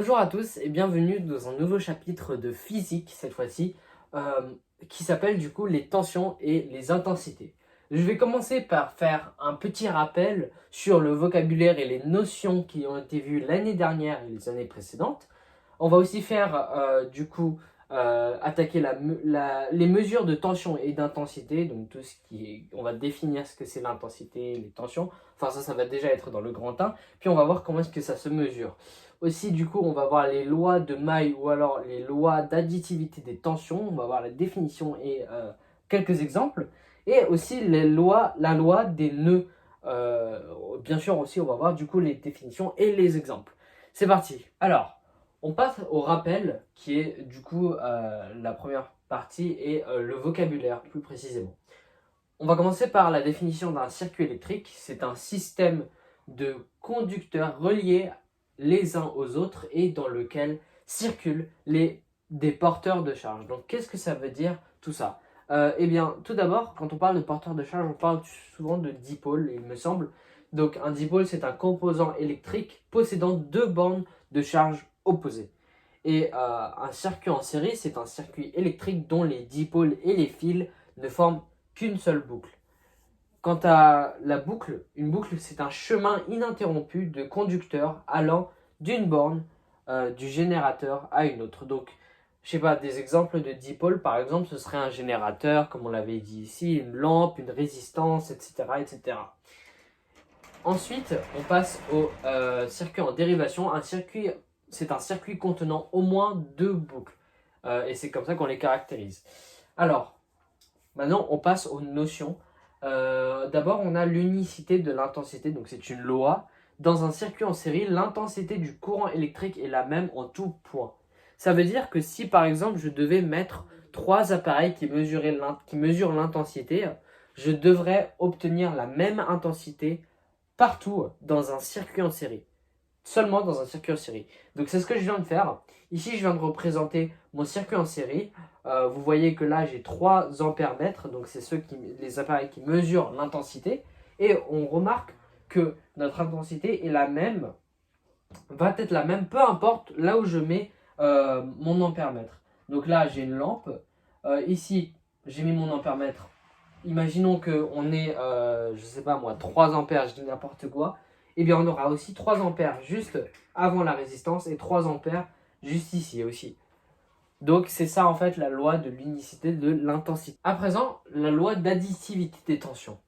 Bonjour à tous et bienvenue dans un nouveau chapitre de physique cette fois-ci qui s'appelle du coup les tensions et les intensités. Je vais commencer par faire un petit rappel sur le vocabulaire et les notions qui ont été vues l'année dernière et les années précédentes. On va aussi faire attaquer les mesures de tension et d'intensité, donc tout ce qui est, on va définir ce que c'est l'intensité, les tensions. Enfin ça va déjà être dans le grand 1. Puis on va voir comment est-ce que ça se mesure. Aussi, du coup, on va voir les lois de Maille ou alors les lois d'additivité des tensions. On va voir la définition et quelques exemples. Et aussi la loi des nœuds. Bien sûr, aussi, on va voir du coup les définitions et les exemples. C'est parti. Alors, on passe au rappel qui est du coup la première partie et le vocabulaire plus précisément. On va commencer par la définition d'un circuit électrique. C'est un système de conducteurs reliés les uns aux autres et dans lequel circulent des porteurs de charge. Donc qu'est-ce que ça veut dire tout ça? Eh bien, tout d'abord, quand on parle de porteurs de charge, on parle souvent de dipôle, il me semble. Donc un dipôle, c'est un composant électrique possédant deux bornes de charge opposées. Et un circuit en série, c'est un circuit électrique dont les dipôles et les fils ne forment qu'une seule boucle. Quant à la boucle, une boucle, c'est un chemin ininterrompu de conducteurs allant d'une borne du générateur à une autre. Donc, je sais pas, des exemples de dipôles, par exemple, ce serait un générateur, comme on l'avait dit ici, une lampe, une résistance, etc. etc. Ensuite, on passe au circuit en dérivation. C'est un circuit contenant au moins deux boucles. Et c'est comme ça qu'on les caractérise. Alors, maintenant, on passe aux notions. D'abord, on a l'unicité de l'intensité, donc c'est une loi. Dans un circuit en série, l'intensité du courant électrique est la même en tout point. Ça veut dire que si par exemple je devais mettre trois appareils qui mesurent l'intensité, je devrais obtenir la même intensité partout dans un circuit en série. Seulement dans un circuit en série. Donc c'est ce que je viens de faire. Ici, je viens de représenter mon circuit en série. Vous voyez que là, j'ai 3 ampères mètres. Donc c'est les appareils qui mesurent l'intensité. Et on remarque que notre intensité est la même, va être la même, peu importe là où je mets mon ampère mètre. Donc là, j'ai une lampe. Ici, j'ai mis mon ampère mètre. Imaginons qu'on ait, je sais pas moi, 3 ampères, je dis n'importe quoi. Eh bien, on aura aussi 3 ampères juste avant la résistance et 3 ampères juste ici aussi. Donc, c'est ça en fait la loi de l'unicité de l'intensité. À présent, la loi d'additivité des tensions.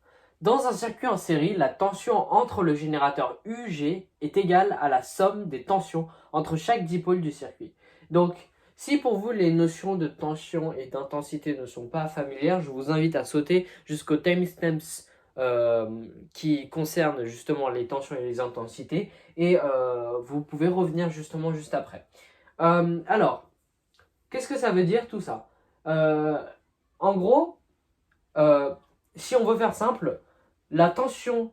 Dans un circuit en série, la tension entre le générateur UG est égale à la somme des tensions entre chaque dipôle du circuit. Donc, si pour vous les notions de tension et d'intensité ne sont pas familières, je vous invite à sauter jusqu'au timestamps qui concerne justement les tensions et les intensités et vous pouvez revenir justement juste après. Alors, qu'est-ce que ça veut dire tout ça? En gros, euh, si on veut faire simple, la tension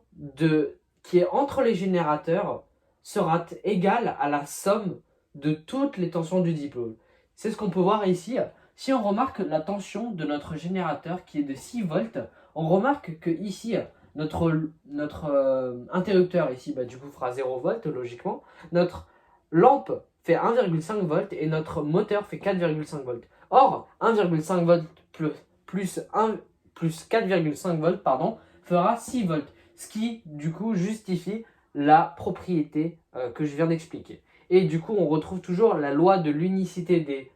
qui est entre les générateurs sera égale à la somme de toutes les tensions du dipôle. C'est ce qu'on peut voir ici. Si on remarque la tension de notre générateur qui est de 6 volts, on remarque que ici, notre interrupteur ici, du coup, fera 0 volts logiquement. Notre lampe fait 1,5 volts et notre moteur fait 4,5 volts. Or, 1,5 volts plus 4,5 volts fera 6 volts. Ce qui, du coup, justifie la propriété que je viens d'expliquer. Et du coup, on retrouve toujours la loi de l'unicité des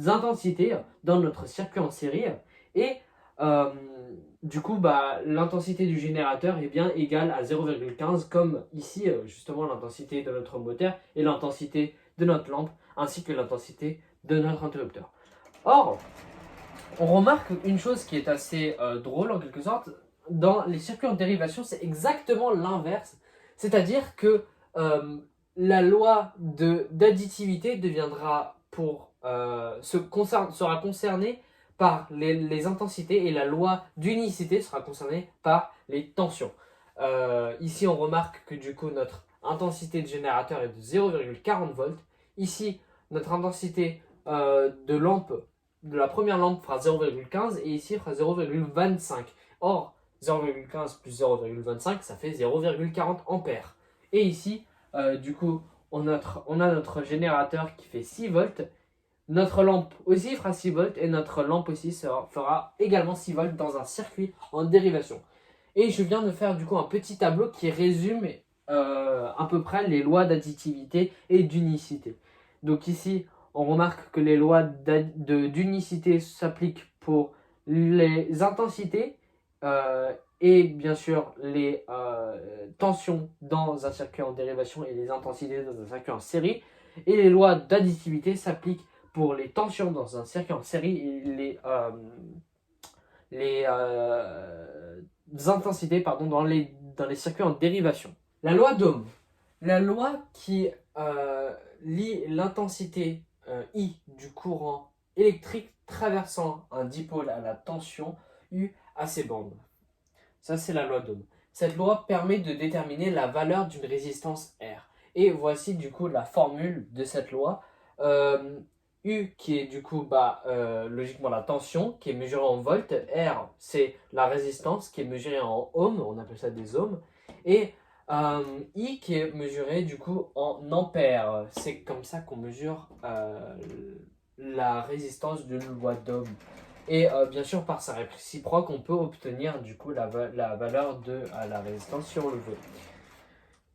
intensités dans notre circuit en série. Et du coup, l'intensité du générateur est bien égale à 0,15, comme ici, justement, l'intensité de notre moteur et l'intensité de notre lampe, ainsi que l'intensité de notre interrupteur. Or, on remarque une chose qui est assez drôle en quelque sorte, dans les circuits en dérivation, c'est exactement l'inverse. C'est-à-dire que la loi d'additivité sera concernée par les intensités et la loi d'unicité sera concernée par les tensions. Ici, on remarque que du coup, notre intensité de générateur est de 0,40 volts. Ici, notre intensité de la première lampe fera 0,15 et ici fera 0,25. Or, 0,15 plus 0,25, ça fait 0,40 ampères. Et ici, du coup, on a notre générateur qui fait 6 volts. Notre lampe aussi fera 6 volts et notre lampe aussi fera également 6 volts dans un circuit en dérivation. Et je viens de faire du coup un petit tableau qui résume à peu près les lois d'additivité et d'unicité. Donc ici, on remarque que les lois d'unicité s'appliquent pour les intensités et bien sûr les tensions dans un circuit en dérivation et les intensités dans un circuit en série. Et les lois d'additivité s'appliquent pour les tensions dans un circuit en série et les intensités dans les circuits en dérivation. La loi d'Ohm, la loi qui lie l'intensité I du courant électrique traversant un dipôle à la tension U à ses bandes. Ça, c'est la loi d'Ohm. Cette loi permet de déterminer la valeur d'une résistance R. Et voici du coup la formule de cette loi. U qui est du coup logiquement la tension qui est mesurée en volts. R c'est la résistance qui est mesurée en ohms, on appelle ça des ohms. Et I qui est mesurée du coup en ampères. C'est comme ça qu'on mesure la résistance d'une loi d'Ohm. Et bien sûr, par sa réciproque, on peut obtenir du coup la valeur de la résistance sur le volt.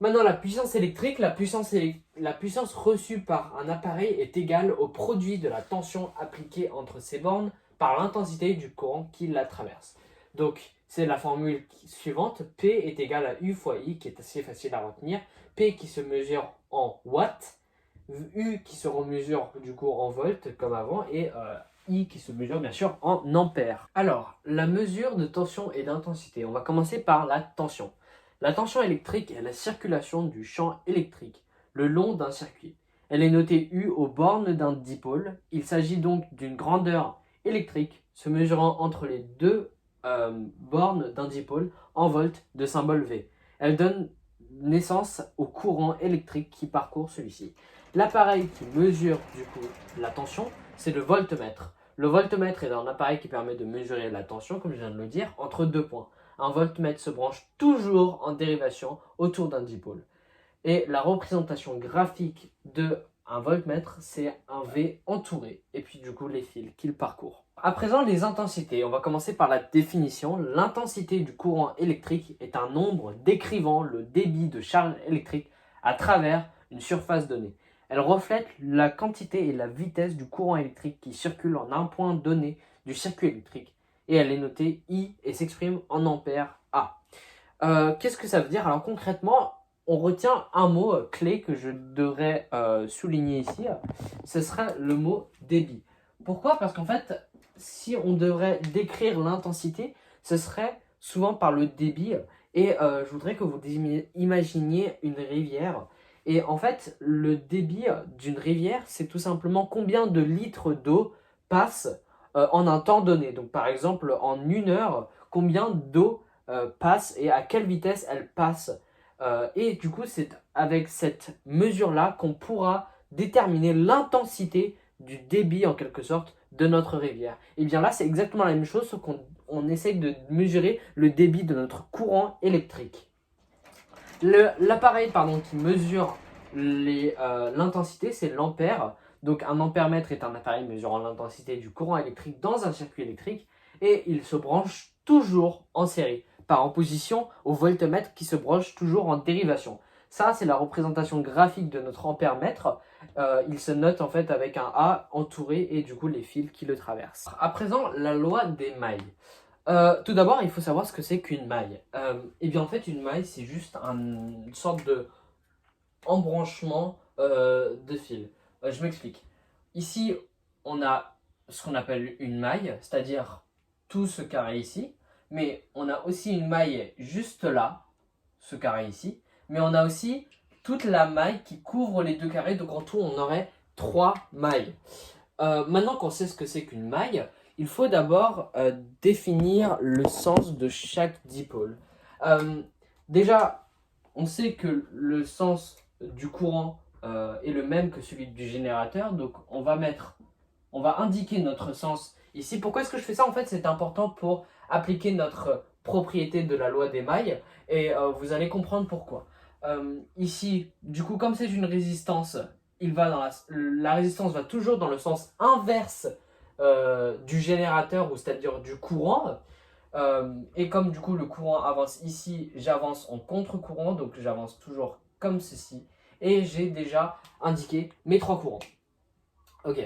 Maintenant, la puissance électrique, la puissance reçue par un appareil est égale au produit de la tension appliquée entre ses bornes par l'intensité du courant qui la traverse. Donc, c'est la formule suivante. P est égal à U fois I, qui est assez facile à retenir. P qui se mesure en watts, U qui se mesure du coup en volts comme avant, et I qui se mesure bien sûr en ampères. Alors, la mesure de tension et d'intensité. On va commencer par la tension. La tension électrique est la circulation du champ électrique le long d'un circuit. Elle est notée U aux bornes d'un dipôle. Il s'agit donc d'une grandeur électrique se mesurant entre les deux bornes d'un dipôle en volts de symbole V. Elle donne naissance au courant électrique qui parcourt celui-ci. L'appareil qui mesure du coup la tension, c'est le voltmètre. Le voltmètre est un appareil qui permet de mesurer la tension, comme je viens de le dire, entre deux points. Un voltmètre se branche toujours en dérivation autour d'un dipôle. Et la représentation graphique d'un voltmètre, c'est un V entouré, et puis du coup les fils qu'il parcourt. À présent, les intensités. On va commencer par la définition. L'intensité du courant électrique est un nombre décrivant le débit de charge électrique à travers une surface donnée. Elle reflète la quantité et la vitesse du courant électrique qui circule en un point donné du circuit électrique. Et elle est notée I et s'exprime en ampères A. Qu'est-ce que ça veut dire? Alors concrètement, on retient un mot clé que je devrais souligner ici. Ce serait le mot débit. Pourquoi? Parce qu'en fait, si on devrait décrire l'intensité, ce serait souvent par le débit. Et je voudrais que vous imaginiez une rivière. Et en fait, le débit d'une rivière, c'est tout simplement combien de litres d'eau passent en un temps donné. Donc par exemple, en une heure, combien d'eau passe et à quelle vitesse elle passe. Et du coup, c'est avec cette mesure-là qu'on pourra déterminer l'intensité du débit en quelque sorte de notre rivière. Et bien là, c'est exactement la même chose, sauf qu'on essaye de mesurer le débit de notre courant électrique. L'appareil qui mesure l'intensité, c'est l'ampère. Donc un ampèremètre est un appareil mesurant l'intensité du courant électrique dans un circuit électrique et il se branche toujours en série, par opposition au voltmètre qui se branche toujours en dérivation. Ça, c'est la représentation graphique de notre ampèremètre. Il se note en fait avec un A entouré et du coup les fils qui le traversent. À présent, la loi des mailles. Tout d'abord, il faut savoir ce que c'est qu'une maille. Et bien en fait, une maille, c'est juste une sorte de embranchement de fils. Je m'explique. Ici, on a ce qu'on appelle une maille, c'est-à-dire tout ce carré ici. Mais on a aussi une maille juste là, ce carré ici. Mais on a aussi toute la maille qui couvre les deux carrés. Donc en tout, on aurait 3 mailles. Maintenant qu'on sait ce que c'est qu'une maille, il faut d'abord définir le sens de chaque dipôle. Déjà, on sait que le sens du courant est le même que celui du générateur. Donc on va indiquer notre sens ici. Pourquoi est-ce que je fais ça? En fait, c'est important pour appliquer notre propriété de la loi des mailles. Et vous allez comprendre pourquoi. Ici, du coup, comme c'est une résistance, il va dans la résistance va toujours dans le sens inverse du générateur, ou c'est-à-dire du courant. Et comme du coup le courant avance ici, j'avance en contre-courant, donc j'avance toujours comme ceci. Et j'ai déjà indiqué mes trois courants. Ok,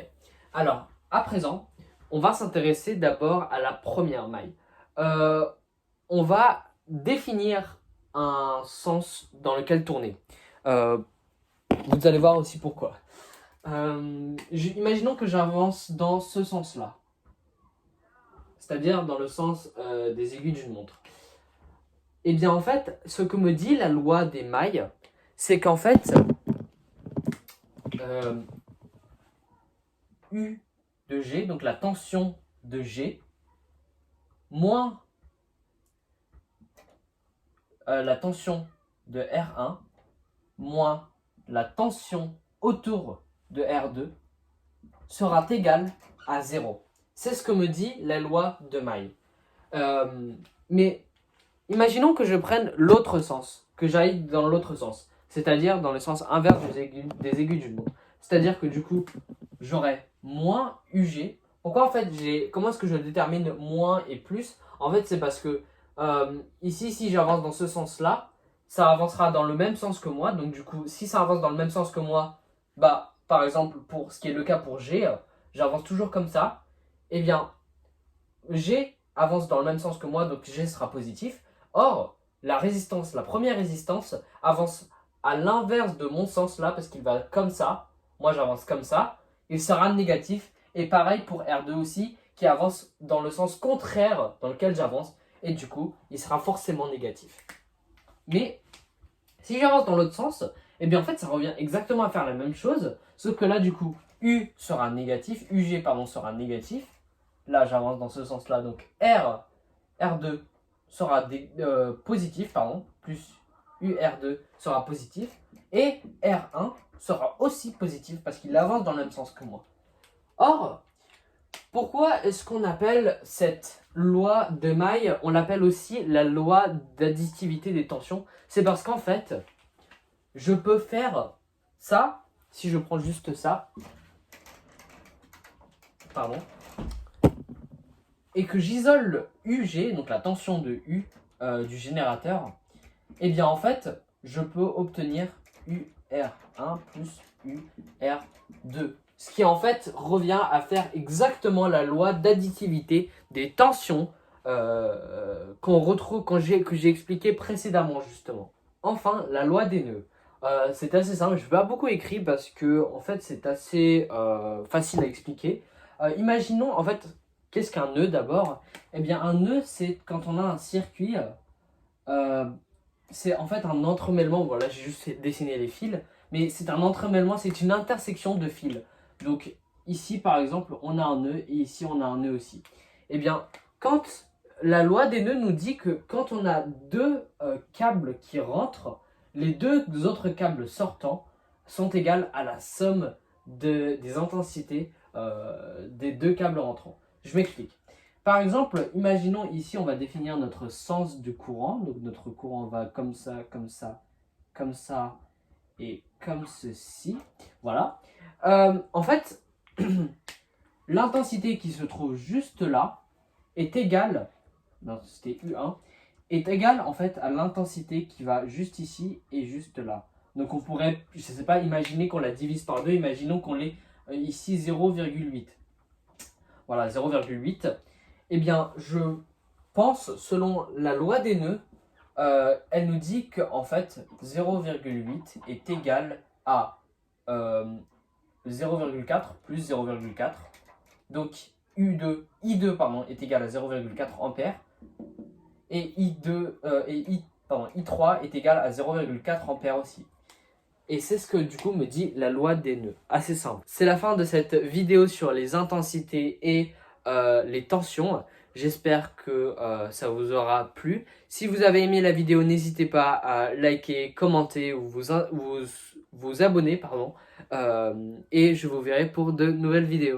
alors à présent, on va s'intéresser d'abord à la première maille. On va définir un sens dans lequel tourner. Vous allez voir aussi pourquoi. Imaginons que j'avance dans ce sens-là, c'est-à-dire dans le sens des aiguilles d'une montre. Eh bien, en fait, ce que me dit la loi des mailles, c'est qu'en fait, U de G, donc la tension de G, moins la tension de R1, moins la tension autour de R2, sera égale à 0. C'est ce que me dit la loi de Maille. Mais imaginons que je prenne l'autre sens, que j'aille dans l'autre sens, c'est-à-dire dans le sens inverse des aiguilles d'une montre. C'est-à-dire que du coup, j'aurai moins UG. Pourquoi en fait comment est-ce que je détermine moins et plus? En fait, c'est parce que ici, si j'avance dans ce sens-là, ça avancera dans le même sens que moi. Donc du coup, si ça avance dans le même sens que moi, bah, par exemple, pour ce qui est le cas pour G, j'avance toujours comme ça. Eh bien, G avance dans le même sens que moi, donc G sera positif. Or, la première résistance, avance à l'inverse de mon sens là, parce qu'il va comme ça. Moi, j'avance comme ça. Il sera négatif. Et pareil pour R2 aussi, qui avance dans le sens contraire dans lequel j'avance. Et du coup, il sera forcément négatif. Mais, si j'avance dans l'autre sens, eh bien en fait, ça revient exactement à faire la même chose. Sauf que là, du coup, U sera négatif. UG, pardon, sera négatif. Là, j'avance dans ce sens-là. Donc, R2 sera positif, pardon, plus UR2 sera positif. Et R1 sera aussi positif parce qu'il avance dans le même sens que moi. Or, pourquoi est-ce qu'on appelle cette loi de Maille, on l'appelle aussi la loi d'additivité des tensions? C'est parce qu'en fait, je peux faire ça, si je prends juste ça, pardon, et que j'isole UG, donc la tension de U du générateur, et bien en fait, je peux obtenir UR1 plus UR2. Ce qui en fait revient à faire exactement la loi d'additivité des tensions qu'on retrouve que j'ai expliqué précédemment justement. Enfin, la loi des nœuds. C'est assez simple, je ne vais pas beaucoup écrire parce que en fait c'est assez facile à expliquer. Imaginons en fait, qu'est-ce qu'un nœud d'abord? Eh bien un nœud c'est quand on a un circuit, c'est en fait un entremêlement, voilà j'ai juste dessiné les fils, mais c'est un entremêlement, c'est une intersection de fils. Donc ici par exemple on a un nœud et ici on a un nœud aussi. Eh bien quand la loi des nœuds nous dit que quand on a deux câbles qui rentrent, les deux autres câbles sortants sont égales à la somme des intensités des deux câbles rentrants. Je m'explique. Par exemple, imaginons ici, on va définir notre sens de courant. Donc notre courant va comme ça, comme ça, comme ça et comme ceci. Voilà. En fait, l'intensité qui se trouve juste là est égale, l'intensité U1, est égale en fait à l'intensité qui va juste ici et juste là. Donc on pourrait, je ne sais pas, imaginer qu'on la divise par deux, imaginons qu'on l'ait ici 0,8. Voilà, 0,8. Eh bien, je pense, selon la loi des nœuds, elle nous dit qu'en fait, 0,8 est égal à 0,4 plus 0,4. Donc, I2 pardon, est égal à 0,4 ampères. Et I3 est égal à 0,4 ampères aussi. Et c'est ce que du coup me dit la loi des nœuds. Assez simple. C'est la fin de cette vidéo sur les intensités et les tensions. J'espère que ça vous aura plu. Si vous avez aimé la vidéo, n'hésitez pas à liker, commenter ou vous abonner. Et je vous verrai pour de nouvelles vidéos.